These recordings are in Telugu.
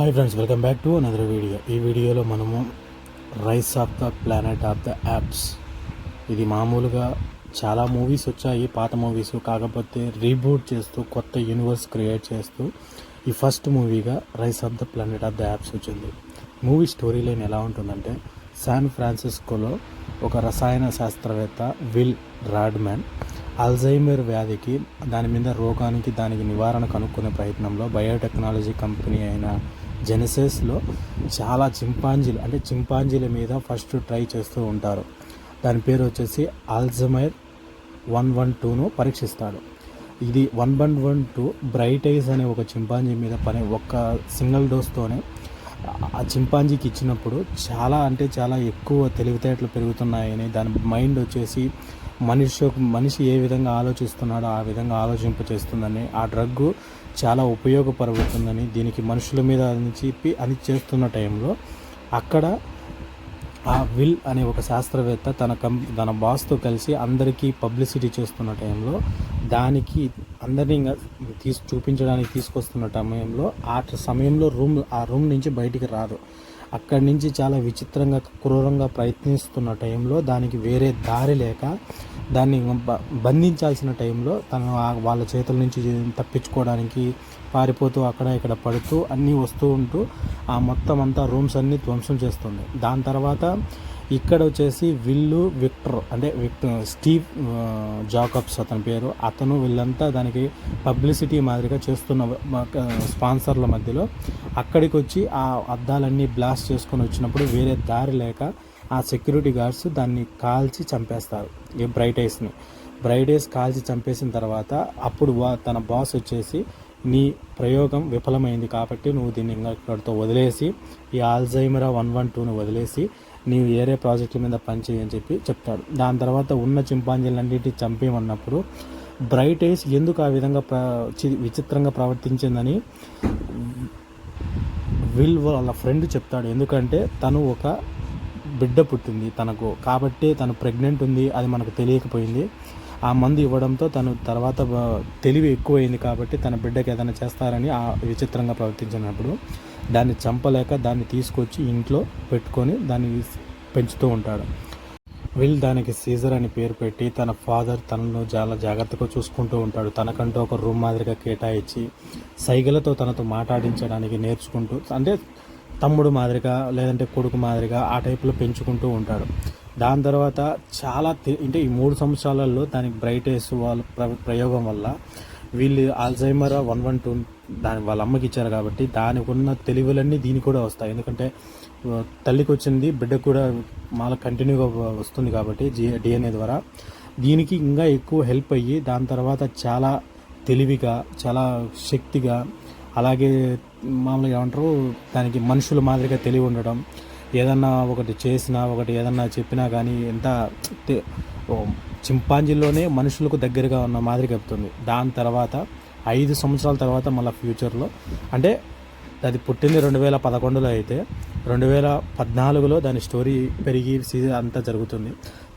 Hi friends, welcome back to another video. ఈ వీడియోలో మనము rice of the planet of the apps, ఇది మామూలుగా చాలా మూవీస్ వచ్చాయి, పాత మూవీస్, కాకపోతే రీబూట్ చేస్తూ కొత్త యూనివర్స్ క్రియేట్ చేస్తూ ఈ ఫస్ట్ మూవీగా rise of the planet of the apes వచ్చింది. మూవీ స్టోరీ లైన్ ఎలా ఉంటుందంటే, శాన్ ఫ్రాన్సిస్కోలో ఒక రసాయన శాస్త్రవేత్త విల్ రాడ్మ్యాన్ అల్జైమర్ వ్యాధికి, దాని మీద రోగానికి, దానికి నివారణ కనుక్కునే ప్రయత్నంలో బయోటెక్నాలజీ కంపెనీ అయిన జెనెసిస్లో చాలా చింపాంజీల మీద ఫస్ట్ ట్రై చేస్తూ ఉంటారు. దాని పేరు వచ్చేసి అల్జైమర్ 112ను పరీక్షిస్తాడు. ఇది 112 బ్రైట్ ఐస్ అనే ఒక చింపాంజీ మీద ఒక్క సింగిల్ డోస్తోనే ఆ చింపాంజీకి ఇచ్చినప్పుడు చాలా ఎక్కువ తెలివితేటలు పెరుగుతున్నాయని, దాని మైండ్ వచ్చేసి మనిషి ఏ విధంగా ఆలోచిస్తున్నాడో ఆ విధంగా ఆలోచింపచేస్తుందని, ఆ డ్రగ్ చాలా ఉపయోగపడుతుందని, దీనికి మనుషుల మీద అని చేస్తున్న టైంలో అక్కడ ఆ విల్ అనే ఒక శాస్త్రవేత్త తన బాస్తో కలిసి అందరికీ పబ్లిసిటీ చేస్తున్న టైంలో, దానికి అందరినీ చూపించడానికి తీసుకొస్తున్న సమయంలో ఆ రూమ్ నుంచి బయటికి రాదు. అక్కడి నుంచి చాలా విచిత్రంగా, క్రూరంగా ప్రయత్నిస్తున్న టైంలో దానికి వేరే దారి లేక దాన్ని బంధించాల్సిన టైంలో వాళ్ళ చేతుల నుంచి తప్పించుకోవడానికి పారిపోతూ అక్కడ ఇక్కడ పడుతూ అన్నీ వస్తూ ఉంటూ ఆ మొత్తం అంతా రూమ్స్ అన్నీ ధ్వంసం చేస్తుంది. దాని తర్వాత ఇక్కడ వచ్చేసి స్టీవ్ జాకబ్స్ అతని పేరు, అతను వీళ్ళంతా దానికి పబ్లిసిటీ మాదిరిగా చేస్తున్న స్పాన్సర్ల మధ్యలో అక్కడికి వచ్చి ఆ అద్దాలన్నీ బ్లాస్ట్ చేసుకొని వచ్చినప్పుడు వేరే దారి లేక ఆ సెక్యూరిటీ గార్డ్స్ దాన్ని కాల్చి చంపేస్తారు. ఈ బ్రైట్ ఐస్ కాల్చి చంపేసిన తర్వాత అప్పుడు తన బాస్ వచ్చేసి, నీ ప్రయోగం విఫలమైంది కాబట్టి నువ్వు దీన్ని ఇక్కడితో వదిలేసి, ఈ అల్జైమర్ 112ను వదిలేసి నీవు వేరే ప్రాజెక్టుల మీద పనిచేయని చెప్పి చెప్తాడు. దాని తర్వాత ఉన్న చింపాంజీలన్నింటినీ చంపేయమన్నప్పుడు బ్రైట్ ఐస్ ఎందుకు ఆ విధంగా విచిత్రంగా ప్రవర్తించిందని విల్ వాళ్ళ ఫ్రెండ్ చెప్తాడు. ఎందుకంటే తను ఒక బిడ్డ పుట్టింది తనకు, కాబట్టి తను ప్రెగ్నెంట్ ఉంది, అది మనకు తెలియకపోయింది. ఆ మందు ఇవ్వడంతో తను తర్వాత తెలివి ఎక్కువైంది కాబట్టి తన బిడ్డకి ఏదైనా చేస్తారని ఆ విచిత్రంగా ప్రవర్తించినప్పుడు దాన్ని చంపలేక దాన్ని తీసుకొచ్చి ఇంట్లో పెట్టుకొని దాన్ని పెంచుతూ ఉంటాడు. విల్ దానికి సీజర్ అని పేరు పెట్టి తన ఫాదర్ తనను చాలా జాగ్రత్తగా చూసుకుంటూ ఉంటాడు. తనకంటూ ఒక రూమ్ మాదిరిగా కేటాయించి సైగలతో తనతో మాట్లాడించడానికి నేర్చుకుంటూ, అంటే తమ్ముడు మాదిరిగా లేదంటే కొడుకు మాదిరిగా ఆ టైపులో పెంచుకుంటూ ఉంటాడు. దాని తర్వాత ఈ 3 సంవత్సరాలలో దానికి బ్రైట్ ఐస్ వాళ్ళ ప్రయోగం వల్ల వీళ్ళు అల్జైమర్ 112 వాళ్ళ అమ్మకి ఇచ్చారు కాబట్టి దానికి ఉన్న తెలివులన్నీ దీనికి కూడా వస్తాయి. ఎందుకంటే తల్లికి వచ్చింది బిడ్డకు కూడా మాల కంటిన్యూగా వస్తుంది కాబట్టి DNA ద్వారా దీనికి ఇంకా ఎక్కువ హెల్ప్ అయ్యి, దాని తర్వాత చాలా తెలివిగా, చాలా శక్తిగా, అలాగే మామూలుగా ఏమంటారు దానికి మనుషుల మాదిరిగా తెలివి ఉండడం, ఏదన్నా ఒకటి చేసినా ఏదన్నా చెప్పినా కానీ ఎంత చింపాంజీలోనే మనుషులకు దగ్గరగా ఉన్న మాదిరి చెప్తుంది. దాని తర్వాత 5 సంవత్సరాల తర్వాత మళ్ళీ ఫ్యూచర్లో, అంటే అది పుట్టింది 2011లో అయితే 2014లో దాని స్టోరీ పెరిగి సీజన్ అంతా జరుగుతుంది.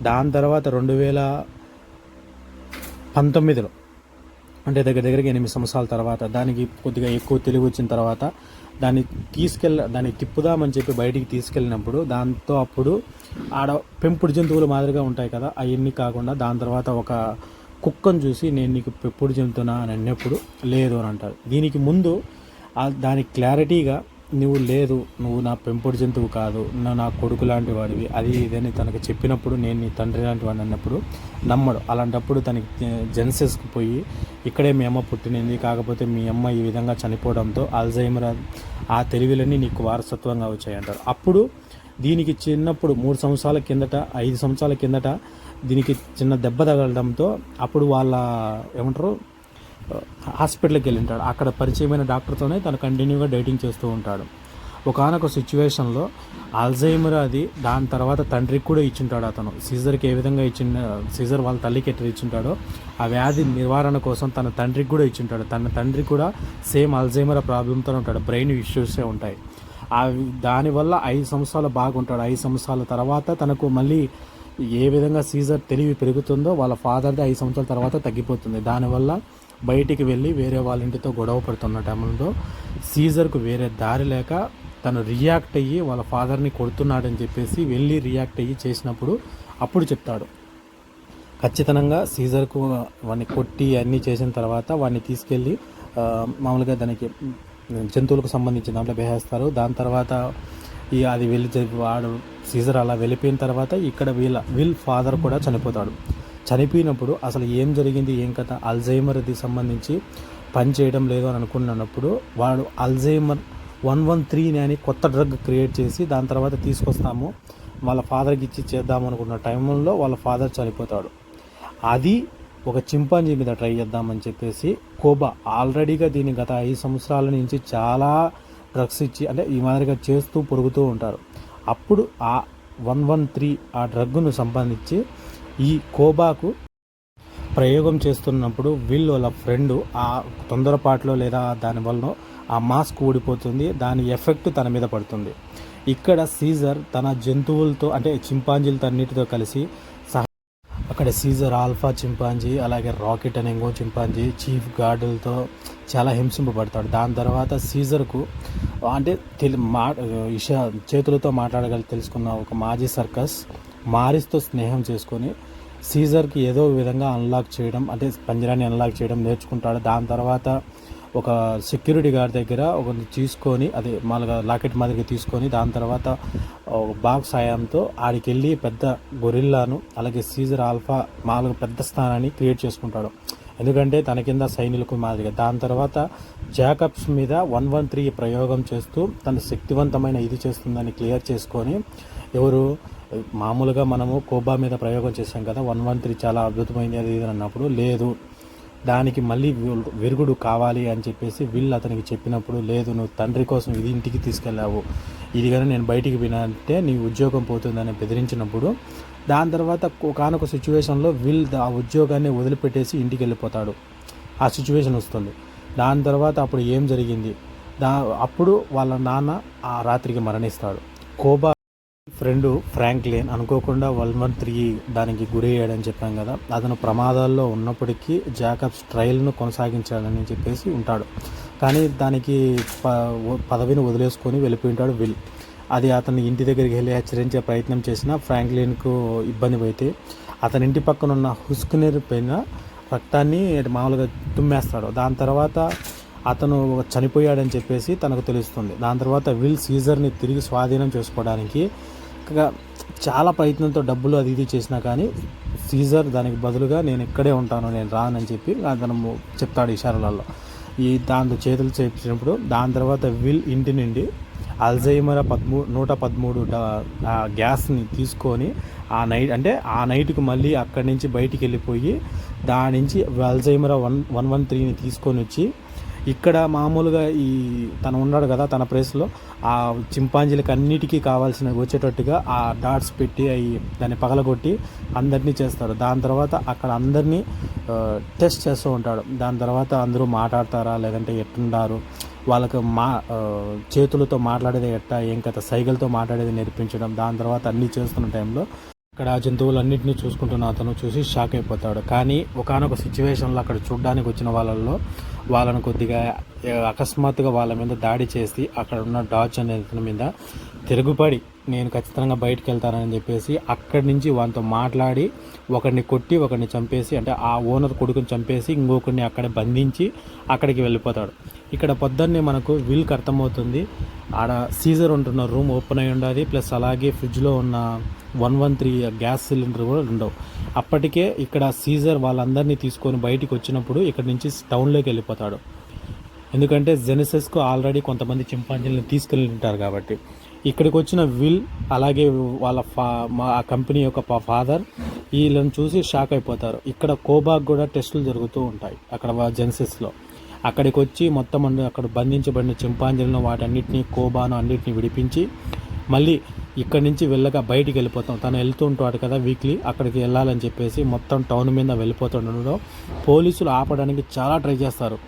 దాని తర్వాత 2019లో, అంటే దగ్గరికి 8 సంవత్సరాల తర్వాత దానికి కొద్దిగా ఎక్కువ తెలివి వచ్చిన తర్వాత దాన్ని తిప్పుదామని చెప్పి బయటికి తీసుకెళ్ళినప్పుడు అప్పుడు ఆడ పెంపుడు జంతువులు మాదిరిగా ఉంటాయి కదా, అవన్నీ కాకుండా దాని తర్వాత ఒక కుక్కను చూసి, నేను నీకు పెంపుడు జంతువునా అని అన్నప్పుడు లేదు అని అంటారు. దీనికి ముందు దానికి క్లారిటీగా నువ్వు నా పెంపుడు జంతువు కాదు, నా కొడుకు లాంటి వాడివి, అది ఇదని తనకు చెప్పినప్పుడు, నేను నీ తండ్రి లాంటి వాడిని అన్నప్పుడు నమ్మడు. అలాంటప్పుడు తనకి జెనెసిస్కి పోయి, ఇక్కడే మీ అమ్మ పుట్టినది, కాకపోతే మీ అమ్మ ఈ విధంగా చనిపోవడంతో అల్జైమర్ ఆ తెలివిలన్నీ నీకు వారసత్వంగా వచ్చాయంటారు. అప్పుడు దీనికి చిన్నప్పుడు 3 సంవత్సరాల కిందట, 5 సంవత్సరాల కిందట దీనికి చిన్న దెబ్బ తగలడంతో అప్పుడు వాళ్ళ హాస్పిటల్కి వెళ్ళి ఉంటాడు. అక్కడ పరిచయమైన డాక్టర్తోనే తను కంటిన్యూగా డైటింగ్ చేస్తూ ఉంటాడు. ఒకనొక సిచ్యువేషన్లో అల్జైమర్ దాని తర్వాత తండ్రికి కూడా ఇచ్చింటాడు. అతను సీజర్కి ఏ విధంగా సీజర్ వాళ్ళ తల్లికి ఎట్లా ఇచ్చింటాడో ఆ వ్యాధి నివారణ కోసం తన తండ్రికి కూడా ఇచ్చింటాడు. తన తండ్రి కూడా సేమ్ అల్జైమర్ ప్రాబ్లంతో ఉంటాడు, బ్రెయిన్ ఇష్యూసే ఉంటాయి. దానివల్ల 5 సంవత్సరాలు బాగుంటాడు. 5 సంవత్సరాల తర్వాత తనకు మళ్ళీ ఏ విధంగా సీజర్ తెలివి పెరుగుతుందో వాళ్ళ ఫాదర్ది 5 సంవత్సరాల తర్వాత తగ్గిపోతుంది. దానివల్ల బయటికి వెళ్ళి వేరే వాళ్ళ ఇంటితో గొడవ పడుతున్న టైంలో సీజర్కు వేరే దారి లేక తను రియాక్ట్ అయ్యి వాళ్ళ ఫాదర్ని కొడుతున్నాడని చెప్పేసి వెళ్ళి రియాక్ట్ అయ్యి చేసినప్పుడు అప్పుడు చెప్తాడు. ఖచ్చితంగా సీజర్కు వాడిని కొట్టి అన్నీ చేసిన తర్వాత వాడిని తీసుకెళ్ళి మామూలుగా దానికి జంతువులకు సంబంధించిన దాంట్లో వేసేస్తారు. దాని తర్వాత అది వాడు సీజర్ అలా వెళ్ళిపోయిన తర్వాత ఇక్కడ విల్ ఫాదర్ కూడా చనిపోతాడు. చనిపోయినప్పుడు అసలు ఏం జరిగింది, ఏం కథ, అల్జైమర్ది సంబంధించి పని చేయడం లేదు అని అనుకున్నప్పుడు వాడు అల్జైమర్ 113 అని కొత్త డ్రగ్ క్రియేట్ చేసి దాని తర్వాత తీసుకొస్తాము వాళ్ళ ఫాదర్కి ఇచ్చి చేద్దాం అనుకున్న టైంలో వాళ్ళ ఫాదర్ చనిపోతాడు. అది ఒక చింపాంజీ మీద ట్రై చేద్దామని చెప్పేసి కోబా ఆల్రెడీగా దీన్ని గత 5 సంవత్సరాల నుంచి చాలా డ్రగ్స్ ఇచ్చి అంటే ఈ మాదిరిగా చేస్తూ పొరుగుతూ ఉంటారు. అప్పుడు ఆ 113 ఆ డ్రగ్ను సంపాదించి ఈ కోబాకు ప్రయోగం చేస్తున్నప్పుడు వాళ్ళ ఫ్రెండ్ ఆ తొందరపాటులో లేదా దానివల్ల ఆ మాస్క్ ఊడిపోతుంది. దాని ఎఫెక్ట్ తన మీద పడుతుంది. ఇక్కడ సీజర్ తన జంతువులతో అంటే చింపాంజీలతో అన్నిటితో కలిసి అక్కడ సీజర్ ఆల్ఫా చింపాంజీ అలాగే రాకెట్ అనే ఇంకో చింపాంజీ చీఫ్ గార్డులతో చాలా హింసింపబడతాడు. దాని తర్వాత సీజర్కు అంటే చేతులతో తెలుసుకున్న ఒక మాజీ సర్కస్ మారిస్తో స్నేహం చేసుకొని సీజర్కి ఏదో విధంగా అన్లాక్ చేయడం అంటే పంజరాన్ని అన్లాక్ చేయడం నేర్చుకుంటాడు. దాని తర్వాత ఒక సెక్యూరిటీ గార్డ్ దగ్గర ఒకరిని తీసుకొని అది మామూలుగా లాకెట్ మాదిరిగా తీసుకొని దాని తర్వాత బాక్స్ సాయంతో ఆడికి వెళ్ళి పెద్ద గొరిల్లాను అలాగే సీజర్ ఆల్ఫా మామూలుగా పెద్ద స్థానాన్ని క్రియేట్ చేసుకుంటాడు. ఎందుకంటే తన కింద సైనికులకు మాదిరిగా. దాని తర్వాత జాకబ్స్ మీద 113 ప్రయోగం చేస్తూ తన శక్తివంతమైన ఇది చేస్తుందని క్లియర్ చేసుకొని మామూలుగా మనము కోబా మీద ప్రయోగం చేశాం కదా 113 చాలా అద్భుతమైనది ఇది అన్నప్పుడు లేదు దానికి మళ్ళీ విరుగుడు కావాలి అని చెప్పేసి అతనికి చెప్పినప్పుడు లేదు నువ్వు తండ్రి కోసం ఇది ఇంటికి తీసుకెళ్ళావు ఇది కానీ నేను బయటికి వినంటే నీ ఉద్యోగం పోతుందని బెదిరించినప్పుడు దాని తర్వాత ఒకనొక సిచ్యువేషన్లో ఆ ఉద్యోగాన్ని వదిలిపెట్టేసి ఇంటికి వెళ్ళిపోతాడు. ఆ సిచ్యువేషన్ వస్తుంది. దాని తర్వాత అప్పుడు ఏం జరిగింది అప్పుడు వాళ్ళ నాన్న ఆ రాత్రికి మరణిస్తాడు. కోబా ఫ్రెండు ఫ్రాంక్లిన్ అనుకోకుండా 113 దానికి గురయ్యాడని చెప్పాం కదా. అతను ప్రమాదాల్లో ఉన్నప్పటికీ జాకబ్స్ ట్రయల్ను కొనసాగించాడని చెప్పేసి ఉంటాడు. కానీ దానికి పదవిని వదిలేసుకొని వెళ్ళిపోయింటాడు అది అతని ఇంటి దగ్గరికి వెళ్ళి హెచ్చరించే ప్రయత్నం చేసిన ఫ్రాంక్లిన్కు ఇబ్బంది అయితే అతని ఇంటి పక్కన ఉన్న హుస్క్నెర్ పైన రక్తాన్ని మామూలుగా తుమ్మేస్తాడు. దాని తర్వాత అతను చనిపోయాడని చెప్పేసి తనకు తెలుస్తుంది. దాని తర్వాత సీజర్ని తిరిగి స్వాధీనం చేసుకోవడానికి చాలా ప్రయత్నంతో డబ్బులు అది ఇది చేసినా కానీ సీజర్ దానికి బదులుగా నేను ఇక్కడే ఉంటాను నేను రానని చెప్పి అతను చెప్తాడు ఇషారాలలో. దాంతో చేతులు చేపించినప్పుడు దాని తర్వాత ఇంటి నుండి అల్జైమర్ 113 గ్యాస్ని తీసుకొని ఆ నైట్కి మళ్ళీ అక్కడి నుంచి బయటికి వెళ్ళిపోయి దాని నుంచి అల్జైమర్ 113ని తీసుకొని వచ్చి ఇక్కడ మామూలుగా తను ఉన్నాడు కదా తన ప్లేస్లో ఆ చింపాంజీలకు అన్నిటికీ కావాల్సిన వచ్చేటట్టుగా ఆ డాట్స్ పెట్టి దాన్ని పగలగొట్టి అందరినీ చేస్తాడు. దాని తర్వాత అక్కడ అందరినీ టెస్ట్ చేస్తూ ఉంటాడు. దాని తర్వాత అందరూ మాట్లాడతారా లేదంటే ఎట్లుండారు వాళ్ళకు చేతులతో మాట్లాడేది ఏం కథ సైగలతో మాట్లాడేది నేర్పించడం. దాని తర్వాత అన్నీ చేస్తున్న టైంలో అక్కడ ఆ జంతువులన్నింటినీ చూసుకుంటున్న అతను చూసి షాక్ అయిపోతాడు. కానీ ఒకనొక సిచ్యువేషన్లో అక్కడ చూడడానికి వచ్చిన వాళ్ళను కొద్దిగా అకస్మాత్తుగా వాళ్ళ మీద దాడి చేసి అక్కడ ఉన్న డాచ్ అనే అతని మీద తిరుగుపడి నేను ఖచ్చితంగా బయటికి వెళ్తానని చెప్పేసి అక్కడి నుంచి వాళ్ళతో మాట్లాడి ఒకరిని కొట్టి ఒకరిని చంపేసి అంటే ఆ ఓనర్ కొడుకుని చంపేసి ఇంకొకరిని అక్కడ బంధించి అక్కడికి వెళ్ళిపోతాడు. ఇక్కడ పొద్దున్నే మనకు అర్థమవుతుంది ఆడ సీజర్ ఉంటున్న రూమ్ ఓపెన్ అయి ఉండాలి ప్లస్ అలాగే ఫ్రిడ్జ్లో ఉన్న 113 గ్యాస్ సిలిండర్ కూడా ఉండవు. అప్పటికే ఇక్కడ సీజర్ వాళ్ళందరినీ తీసుకొని బయటికి వచ్చినప్పుడు ఇక్కడ నుంచి టౌన్లోకి వెళ్ళిపోతాడు. ఎందుకంటే జెనసిస్కు ఆల్రెడీ కొంతమంది చింపాంజీలను తీసుకెళ్ళి ఉంటారు కాబట్టి ఇక్కడికి వచ్చిన అలాగే వాళ్ళ ఆ కంపెనీ యొక్క ఫాదర్ వీళ్ళని చూసి షాక్ అయిపోతారు. ఇక్కడ కోబాకు కూడా టెస్టులు జరుగుతూ ఉంటాయి అక్కడ జెనసిస్లో. అక్కడికి వచ్చి మొత్తం అక్కడ బంధించబడిన చింపాంజీలను వాటన్నిటిని కోబాను అన్నిటిని విడిపించి మళ్ళీ ఇక్కడి నుంచి వెళ్ళగా బయటికి వెళ్ళిపోతాం. తను వెళ్తూ ఉంటాడు కదా వీక్లీ అక్కడికి వెళ్ళాలని చెప్పేసి మొత్తం టౌన్ మీద వెళ్ళిపోతుండడంలో పోలీసులు ఆపడానికి చాలా ట్రై చేస్తారు.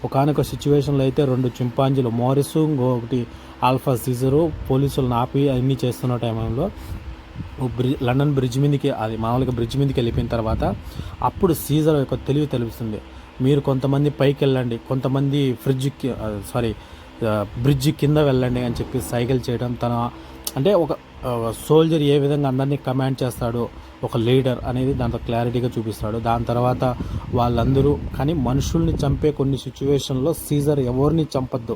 ఒకనొక సిచ్యువేషన్లో అయితే 2 చింపాంజీలు మోరిసు ఇంకొకటి ఆల్ఫా సీజరు పోలీసులను ఆపి అన్నీ చేస్తున్న టైంలో లండన్ బ్రిడ్జ్ మీదకి అది మామూలుగా బ్రిడ్జ్ మీదకి వెళ్ళిపోయిన తర్వాత అప్పుడు సీజర్ యొక్క తెలివి తెలుస్తుంది. మీరు కొంతమంది పైకి వెళ్ళండి, కొంతమంది బ్రిడ్జి కింద వెళ్ళండి అని చెప్పి సైకిల్ చేయడం. అంటే ఒక సోల్జర్ ఏ విధంగా అందరినీ కమాండ్ చేస్తాడో, ఒక లీడర్ అనేది దాంట్లో క్లారిటీగా చూపిస్తాడు. దాని తర్వాత వాళ్ళందరూ కానీ మనుషుల్ని చంపే కొన్ని సిచ్యువేషన్లో సీజర్ ఎవరిని చంపొద్దు,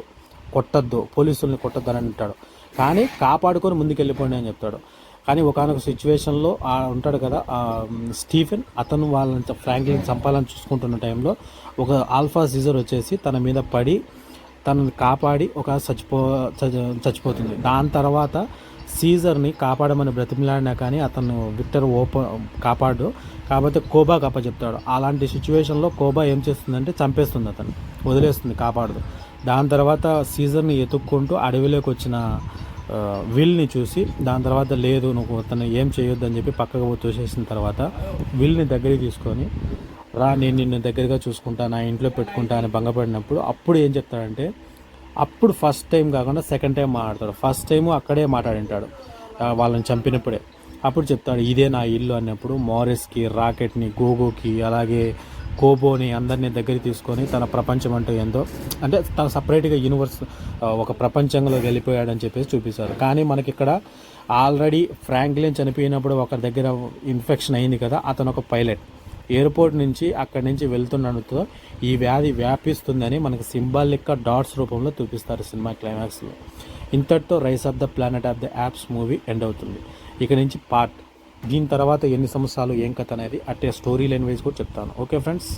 కొట్టద్దు, పోలీసుల్ని కొట్టద్దు అని అంటాడు. కానీ కాపాడుకొని ముందుకెళ్ళిపోండి అని చెప్తాడు. కానీ ఒకనొక సిచ్యువేషన్లో ఉంటాడు కదా స్టీఫెన్, అతను వాళ్ళని ఫ్రాంక్లిన్ చంపాలని చూసుకుంటున్న టైంలో ఒక ఆల్ఫా సీజర్ వచ్చేసి తన మీద పడి తనని కాపాడి చచ్చిపోతుంది. దాని తర్వాత సీజర్ని కాపాడమని బ్రతిమలాడినా కానీ అతను విక్టర్ కాపాడు కాబట్టి కోబాకి అప్పచెప్తాడు. అలాంటి సిచ్యువేషన్లో కోబా ఏం చేస్తుందంటే చంపేస్తుంది, అతను వదిలేస్తుంది, కాపాడదు. దాని తర్వాత సీజర్ని ఎతుక్కుంటూ అడవిలోకి వచ్చిన విల్ని చూసి దాని తర్వాత లేదు నువ్వు అతను ఏం చేయొద్దు అని చెప్పి పక్కకు తోసేసిన తర్వాత విల్ని దగ్గరికి తీసుకొని నేను నిన్ను దగ్గరగా చూసుకుంటా, నా ఇంట్లో పెట్టుకుంటా అని భంగపడినప్పుడు అప్పుడు ఏం చెప్తాడంటే, అప్పుడు ఫస్ట్ టైం కాకుండా సెకండ్ టైం మాట్లాడతాడు. ఫస్ట్ టైము అక్కడే మాట్లాడింటాడు వాళ్ళని చంపినప్పుడే. అప్పుడు చెప్తాడు ఇదే నా ఇల్లు అన్నప్పుడు మారిస్కి, రాకెట్ని, గోగోకి, అలాగే కోబోని అందరినీ దగ్గరికి తీసుకొని తన ప్రపంచం అంటూ ఏందో అంటే తన సపరేట్గా యూనివర్స్ ఒక ప్రపంచంలో వెళ్ళిపోయాడని చెప్పేసి చూపిస్తారు. కానీ మనకి ఇక్కడ ఆల్రెడీ ఫ్రాంక్లిన్ చనిపోయినప్పుడు ఒకరి దగ్గర ఇన్ఫెక్షన్ అయింది కదా, అతను ఒక పైలట్. ఎయిర్పోర్ట్ నుంచి అక్కడి నుంచి వెళ్తున్నతో ఈ వ్యాధి వ్యాపిస్తుందని మనకి సింబాలిక్గా డాట్స్ రూపంలో చూపిస్తారు సినిమా క్లైమాక్స్లో. ఇంతటితో rice of the planet of the apps movie end అవుతుంది. ఇక నుంచి దీని తర్వాత ఎన్ని సంవత్సరాలు ఏం కథ అనేది అట్టే స్టోరీ లైన్ వైజ్ కూడా చెప్తాను. Okay friends.